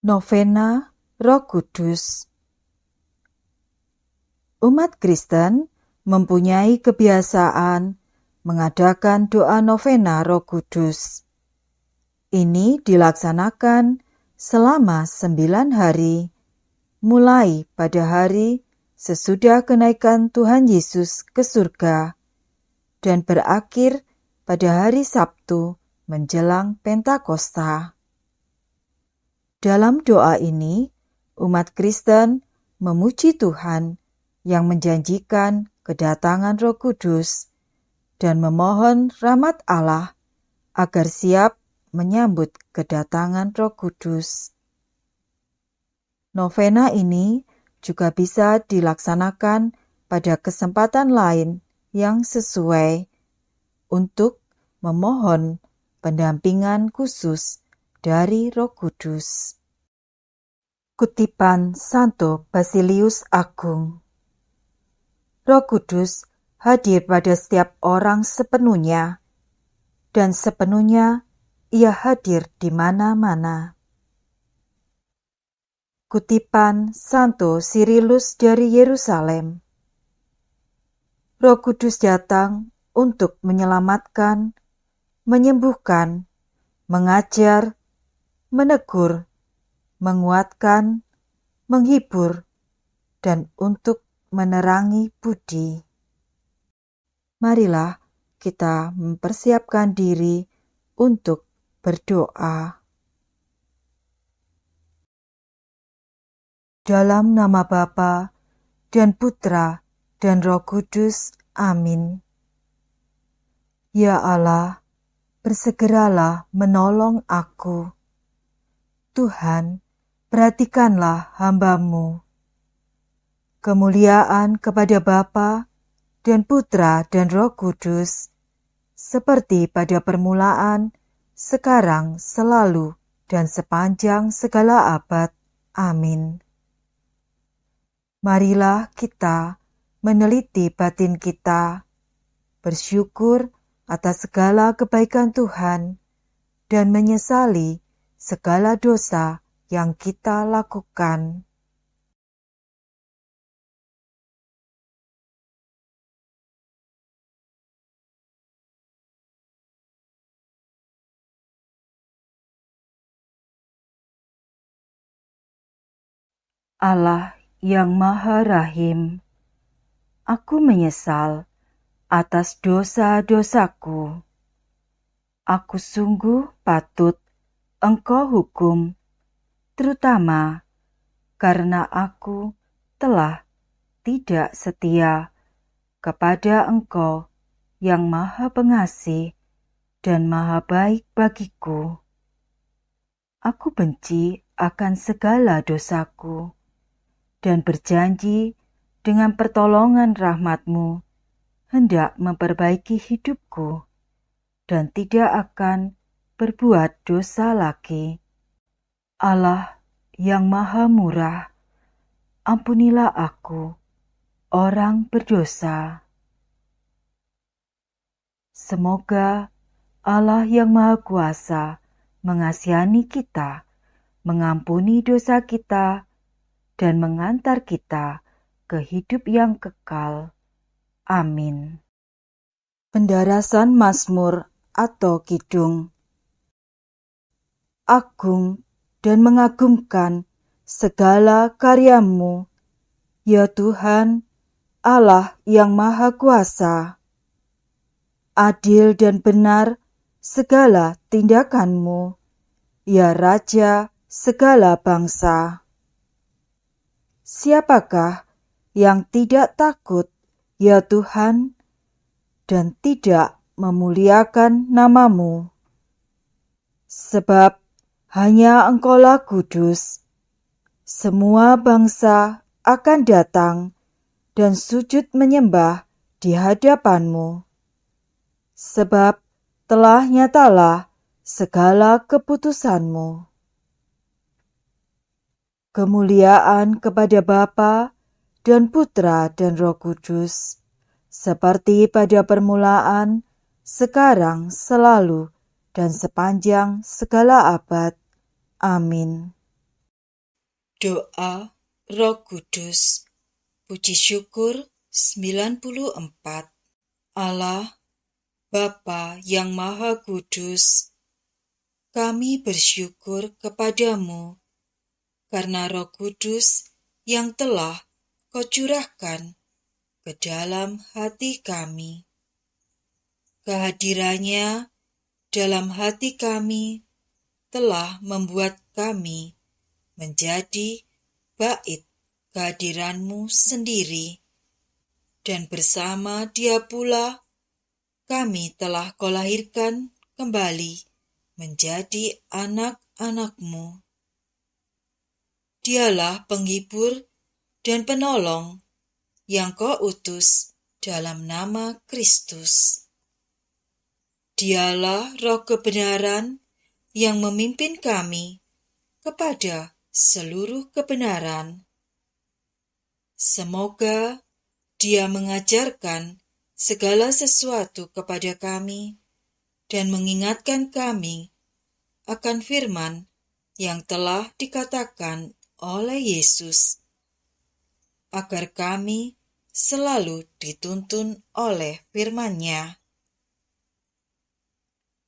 Novena Roh Kudus. Umat Kristen mempunyai kebiasaan mengadakan doa novena Roh Kudus. Ini dilaksanakan selama 9 hari, mulai pada hari sesudah kenaikan Tuhan Yesus ke surga, dan berakhir pada hari Sabtu menjelang Pentakosta. Dalam doa ini, umat Kristen memuji Tuhan yang menjanjikan kedatangan Roh Kudus dan memohon rahmat Allah agar siap menyambut kedatangan Roh Kudus. Novena ini juga bisa dilaksanakan pada kesempatan lain yang sesuai untuk memohon pendampingan khusus dari Roh Kudus. Kutipan Santo Basilius Agung. Roh Kudus hadir pada setiap orang sepenuhnya, dan sepenuhnya Ia hadir di mana-mana. Kutipan Santo Cyrillus dari Yerusalem. Roh Kudus datang untuk menyelamatkan, menyembuhkan, mengajar, menegur, menguatkan, menghibur, dan untuk menerangi budi. Marilah kita mempersiapkan diri untuk berdoa. Dalam nama Bapa dan Putra dan Roh Kudus. Amin. Ya Allah, bersegeralah menolong aku. Tuhan, perhatikanlah hamba-Mu. Kemuliaan kepada Bapa dan Putra dan Roh Kudus, seperti pada permulaan, sekarang, selalu, dan sepanjang segala abad. Amin. Marilah kita meneliti batin kita, bersyukur atas segala kebaikan Tuhan, dan menyesali segala dosa yang kita lakukan. Allah yang Maha Rahim, aku menyesal atas dosa-dosaku. Aku sungguh patut Engkau hukum, terutama karena aku telah tidak setia kepada Engkau yang Maha Pengasih dan Maha Baik bagiku. Aku benci akan segala dosaku dan berjanji dengan pertolongan rahmat-Mu hendak memperbaiki hidupku dan tidak akan berbuat dosa lagi. Allah yang Maha Murah, ampunilah aku, orang berdosa. Semoga Allah yang Maha Kuasa mengasihani kita, mengampuni dosa kita, dan mengantar kita ke hidup yang kekal. Amin. Pendarasan Mazmur atau Kidung. Agung dan mengagumkan segala karya-Mu, ya Tuhan, Allah yang Maha Kuasa. Adil dan benar segala tindakan-Mu, ya Raja segala bangsa. Siapakah yang tidak takut, ya Tuhan, dan tidak memuliakan nama-Mu? Sebab hanya Engkaulah kudus. Semua bangsa akan datang dan sujud menyembah di hadapan-Mu. Sebab telah nyatalah segala keputusan-Mu. Kemuliaan kepada Bapa dan Putra dan Roh Kudus, seperti pada permulaan, sekarang, selalu, dan sepanjang segala abad. Amin. Doa Roh Kudus. Puji syukur 94. Allah, Bapa yang Maha Kudus, kami bersyukur kepadamu karena Roh Kudus yang telah Kau curahkan ke dalam hati kami. Kehadirannya dalam hati kami telah membuat kami menjadi bait kehadiran-Mu sendiri, dan bersama Dia pula kami telah Kau lahirkan kembali menjadi anak-anak-Mu. Dialah penghibur dan penolong yang Kau utus dalam nama Kristus. Dialah Roh kebenaran yang memimpin kami kepada seluruh kebenaran. Semoga Dia mengajarkan segala sesuatu kepada kami dan mengingatkan kami akan firman yang telah dikatakan oleh Yesus, agar kami selalu dituntun oleh firman-Nya.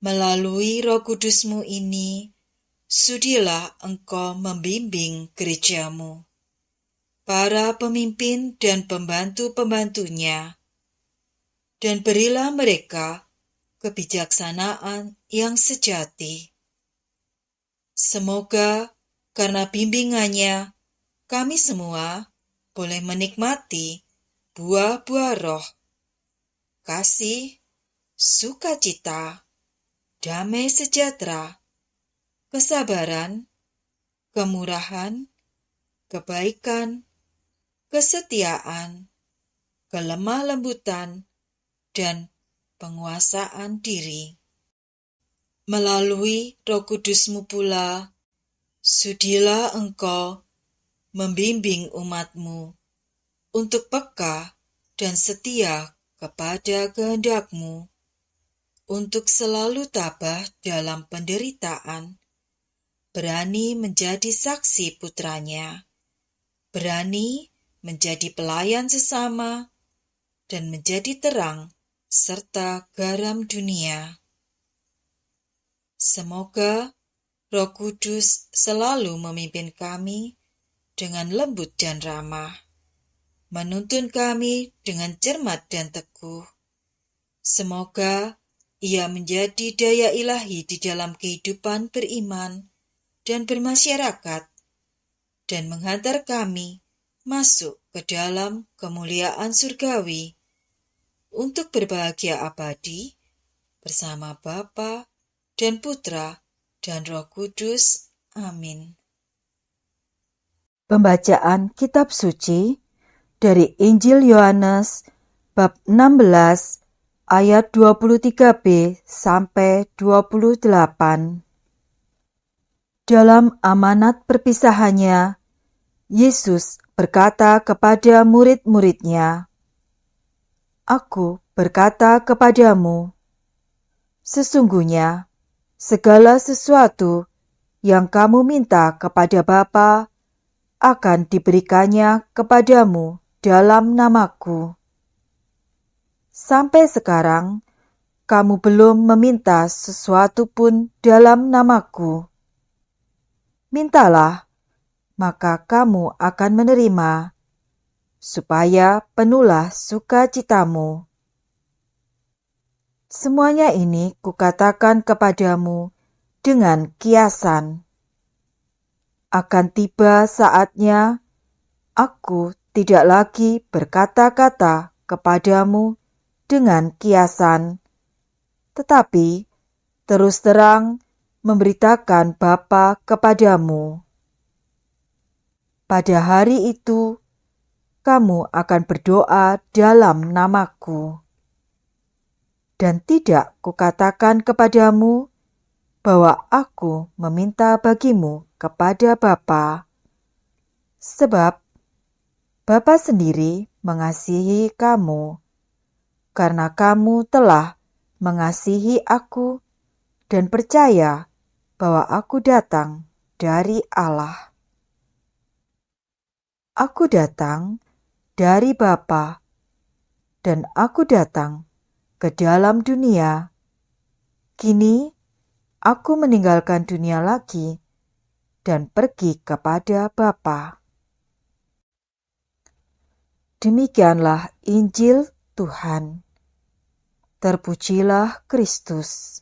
Melalui Roh Kudus-Mu ini, sudilah Engkau membimbing gereja-Mu, para pemimpin dan pembantu-pembantunya, dan berilah mereka kebijaksanaan yang sejati. Semoga karena bimbingannya, kami semua boleh menikmati buah-buah roh, kasih, sukacita, damai sejahtera, kesabaran, kemurahan, kebaikan, kesetiaan, kelemah lembutan, dan penguasaan diri. Melalui Roh Kudus-Mu pula, sudilah Engkau membimbing umat-Mu untuk peka dan setia kepada kehendak-Mu, untuk selalu tabah dalam penderitaan, berani menjadi saksi putranya, berani menjadi pelayan sesama, dan menjadi terang serta garam dunia. Semoga Roh Kudus selalu memimpin kami dengan lembut dan ramah, menuntun kami dengan cermat dan teguh. Semoga Ia menjadi daya ilahi di dalam kehidupan beriman dan bermasyarakat, dan menghantar kami masuk ke dalam kemuliaan surgawi untuk berbahagia abadi bersama Bapa dan Putra dan Roh Kudus. Amin. Pembacaan Kitab Suci dari Injil Yohanes bab 16 ayat 23b sampai 28. Dalam amanat perpisahannya, Yesus berkata kepada murid-murid-Nya, "Aku berkata kepadamu, sesungguhnya segala sesuatu yang kamu minta kepada Bapa akan diberikannya kepadamu dalam namaku. Sampai sekarang, kamu belum meminta sesuatu pun dalam namaku. Mintalah, maka kamu akan menerima, supaya penuhlah sukacitamu. Semuanya ini kukatakan kepadamu dengan kiasan. Akan tiba saatnya, aku tidak lagi berkata-kata kepadamu dengan kiasan, tetapi terus terang memberitakan Bapa kepadamu. Pada hari itu, kamu akan berdoa dalam namaku. Dan tidak kukatakan kepadamu bahwa aku meminta bagimu kepada Bapa, sebab Bapa sendiri mengasihi kamu, karena kamu telah mengasihi aku dan percaya bahwa aku datang dari Allah. Aku datang dari Bapa, dan aku datang ke dalam dunia. Kini aku meninggalkan dunia lagi dan pergi kepada Bapa. Demikianlah Injil Tuhan. Terpujilah Kristus.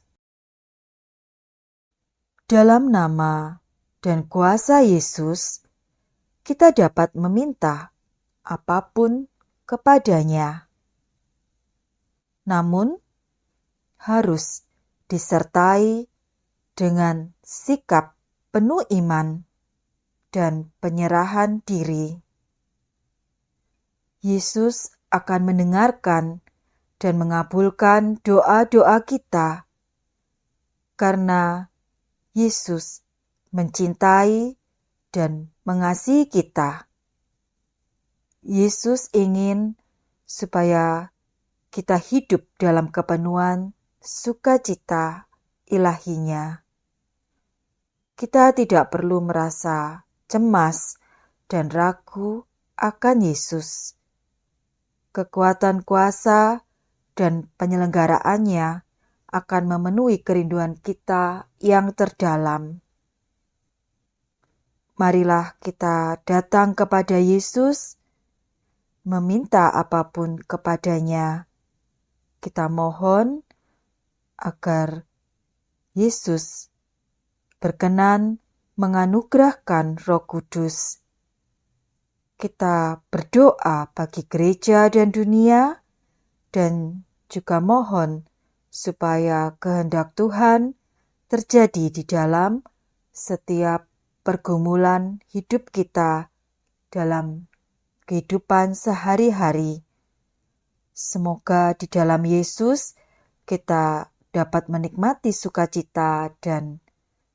Dalam nama dan kuasa Yesus, kita dapat meminta apapun kepadanya. Namun, harus disertai dengan sikap penuh iman dan penyerahan diri. Yesus akan mendengarkan dan mengabulkan doa-doa kita, karena Yesus mencintai dan mengasihi kita. Yesus ingin supaya kita hidup dalam kepenuhan sukacita ilahinya. Kita tidak perlu merasa cemas dan ragu akan Yesus. Kekuatan kuasa dan penyelenggaraannya akan memenuhi kerinduan kita yang terdalam. Marilah kita datang kepada Yesus, meminta apapun kepadanya. Kita mohon agar Yesus berkenan menganugerahkan Roh Kudus. Kita berdoa bagi gereja dan dunia, dan juga mohon supaya kehendak Tuhan terjadi di dalam setiap pergumulan hidup kita dalam kehidupan sehari-hari. Semoga di dalam Yesus kita dapat menikmati sukacita dan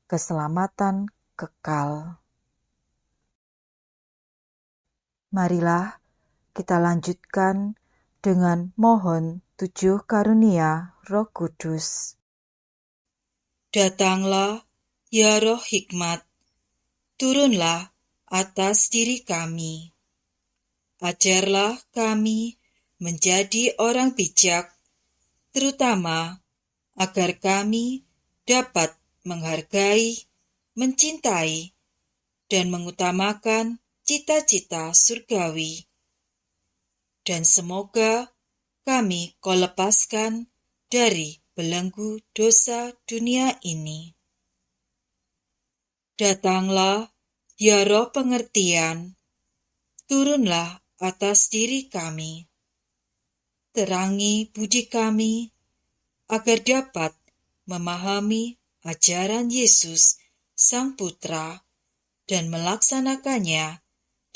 keselamatan kekal. Marilah kita lanjutkan dengan mohon 7 karunia Roh Kudus. Datanglah, ya Roh Hikmat, turunlah atas diri kami. Ajarlah kami menjadi orang bijak, terutama agar kami dapat menghargai, mencintai, dan mengutamakan cita-cita surgawi. Dan semoga kami Kau lepaskan dari belenggu dosa dunia ini. Datanglah, ya Roh pengertian, turunlah atas diri kami. Terangi budi kami, agar dapat memahami ajaran Yesus, Sang Putra, dan melaksanakannya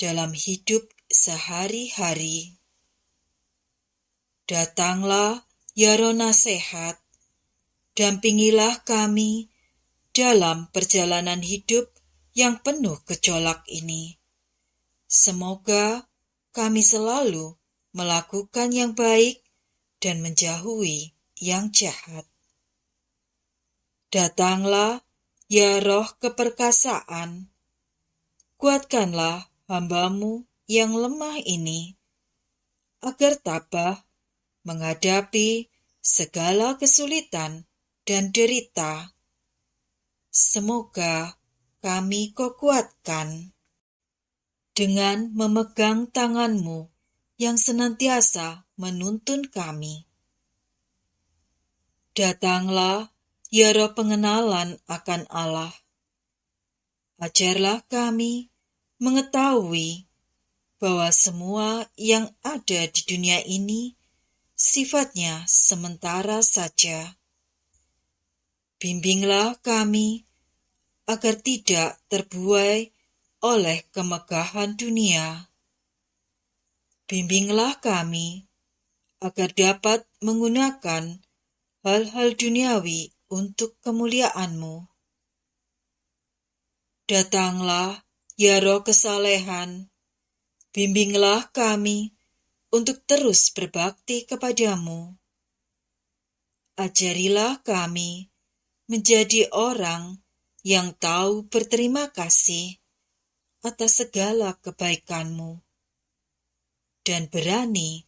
dalam hidup sehari-hari. Datanglah, ya Roh Nasihat, dampingilah kami dalam perjalanan hidup yang penuh gejolak ini. Semoga kami selalu melakukan yang baik dan menjauhi yang jahat. Datanglah, ya Roh keperkasaan, kuatkanlah hamba-Mu yang lemah ini, agar tabah menghadapi segala kesulitan dan derita. Semoga kami Kau kuatkan dengan memegang tangan-Mu yang senantiasa menuntun kami. Datanglah, ya Roh pengenalan akan Allah. Ajarlah kami mengetahui bahwa semua yang ada di dunia ini sifatnya sementara saja. Bimbinglah kami agar tidak terbuai oleh kemegahan dunia. Bimbinglah kami agar dapat menggunakan hal-hal duniawi untuk kemuliaan-Mu. Datanglah, ya Roh kesalehan, bimbinglah kami untuk terus berbakti kepada-Mu. Ajarilah kami menjadi orang yang tahu berterima kasih atas segala kebaikan-Mu dan berani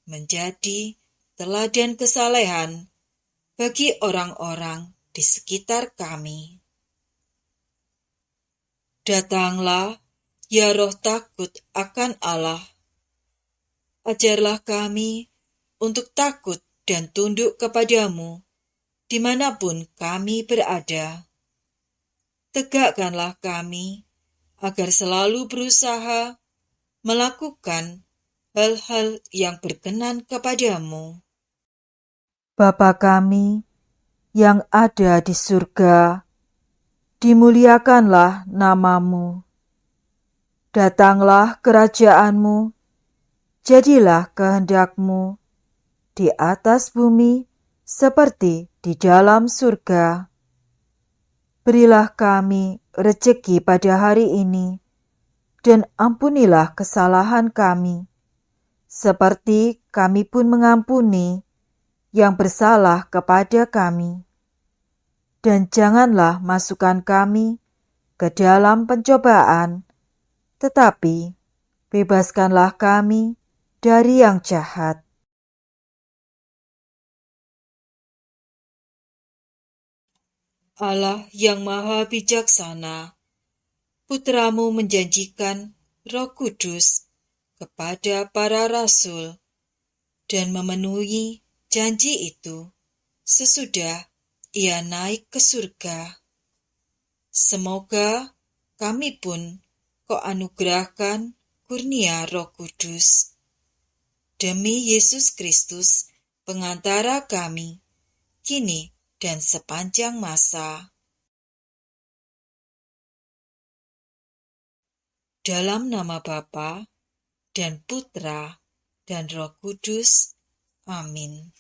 menjadi teladan kesalehan bagi orang-orang di sekitar kami. Datanglah, ya Roh takut akan Allah. Ajarlah kami untuk takut dan tunduk kepadamu dimanapun kami berada. Tegakkanlah kami agar selalu berusaha melakukan hal-hal yang berkenan kepadamu. Bapa kami yang ada di surga, dimuliakanlah namamu. Datanglah kerajaan-Mu, jadilah kehendak-Mu di atas bumi seperti di dalam surga. Berilah kami rejeki pada hari ini, dan ampunilah kesalahan kami, seperti kami pun mengampuni yang bersalah kepada kami. Dan janganlah masukkan kami ke dalam pencobaan, tetapi bebaskanlah kami dari yang jahat. Allah yang maha bijaksana, Putra-Mu menjanjikan Roh Kudus kepada para rasul dan memenuhi janji itu sesudah Ia naik ke surga. Semoga kami pun Kau anugerahkan kurnia Roh Kudus. Demi Yesus Kristus, pengantara kami, kini dan sepanjang masa. Dalam nama Bapa dan Putra dan Roh Kudus. Amin.